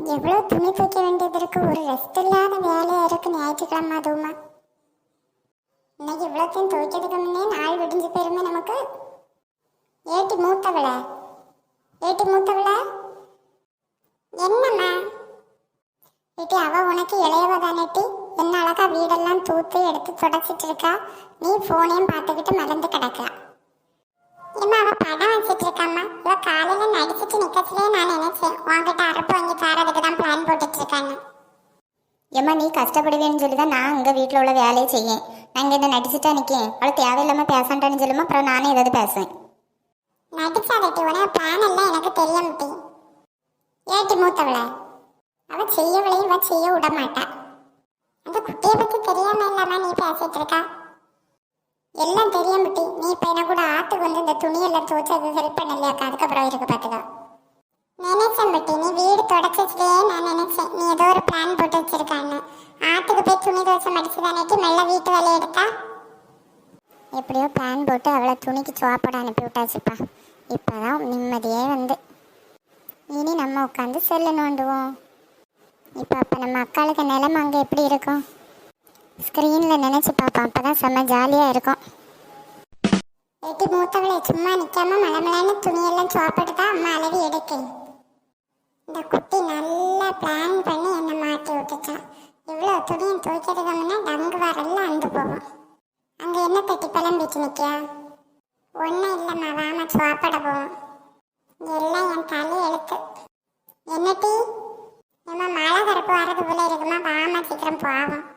எவ்வளோ துணி துவைக்க வேண்டியது இருக்கு. ஒரு ரெஸ்ட் இல்லாத வேலையா இருக்கு ஞாயிற்றுக்கிழமை அதுவுமா. இன்னைக்கு இவ்வளோத்தையும் துவைக்கிறதுக்கு முன்னே நாள் விடிஞ்சு போயிருமே நமக்கு. ஏட்டி மூத்தவள, ஏட்டி மூத்தவள, என்னம்மா ஏட்டி? அவ உனக்கு இளையவ தானேட்டி? என்ன அழகா வீடெல்லாம் தூத்து எடுத்து தொடச்சிட்டு இருக்கா. நீ போனையும் பார்த்துக்கிட்டு மறந்து கிடக்கா. ஏம்மா அவ படம் வச்சிட்டு இருக்காம்மா. இவ காலையில நடிச்சிட்டு நிக்கச்சிலே நான் நினைச்சேன் உன்கிட்ட அரப்பு வாங்கி தரதுக்கு தான் பிளான் போட்டுட்டு இருக்காங்க. ஏம்மா நீ கஷ்டப்படுவேன்னு சொல்லி தான் நான் அங்கே வீட்டில் உள்ள வேலையை செய்யேன். நான் இங்கே என்ன நடிச்சுட்டா நிற்கேன். அவளை தேவையில்லாமல் பேசான்ட்டான்னு சொல்லுமா, அப்புறம் நானே ஏதாவது பேசுவேன். நடிச்சாதட்டி உனக்கு பிளான் எல்லாம் எனக்கு தெரிய முட்டி. ஏட்டி மூத்தவள, அவ செய்யவளையும் இவ செய்ய விட மாட்டா. அந்த குட்டியை பத்தி தெரியாம இல்லாம நீ பேசிட்டு இருக்கா. எல்லாம் தெரிய முட்டி. நீ இப்ப என்ன கூட ஆத்துக்கு வந்து இந்த துணியெல்லாம் துவச்சு அது ஹெல்ப் பண்ணலையாக்கா? அதுக்கப்புறம் இருக்கு பாத்துக்கா. நினைச்சேன் பட்டி, நீ வீடு தொடச்சிட்டே நான் நினைச்சேன் நீ ஏதோ ஒரு பிளான் போட்டு வச்சிருக்கான்னு. ஆத்துக்கு போய் துணி துவச்ச மடிச்சு தானேட்டி மெல்ல வீட்டு வேலையை எடுத்தா. எப்படியோ பிளான் போட்டு அவளை துணிக்கு சாப்பாடு அனுப்பி விட்டாச்சுப்பா. இப்போதான் நிம்மதியே வந்து. இனி நம்ம உட்காந்து செல்லு நோண்டுவோம். அப்போ நம்ம அக்காளுக்கு நிலைமை அங்கே எப்படி இருக்கும்? ஸ்க்ரீனில் நினச்சி பார்ப்போம். அப்போ தான் செம்ம ஜாலியாக இருக்கும். ஏட்டி மூத்தவளை, சும்மா நிற்காம மலமலான துணியெல்லாம் சாப்பிட்டு தான் அம்மா அளவி எடுக்கேன். இந்த குட்டி நல்லா பிளான் பண்ணி என்னை மாட்டி விட்டுச்சான். இவ்வளோ துணியை துவைக்கிறதுக்கு முன்னே டங்கு வரலாம் அந்து போவோம். அங்கே என்ன தட்டி பழம்பிட்டு நிற்கியா? ஒன்றும் இல்லைம்மா, வாமா சாப்பிட போவோம். எல்லாம் என் தலை எழுத்து. என்ன டீ? ஏம்மா மழை கருப்பு வர்றது போல இருக்குமா, வாமா சீக்கிரம் போவோம்.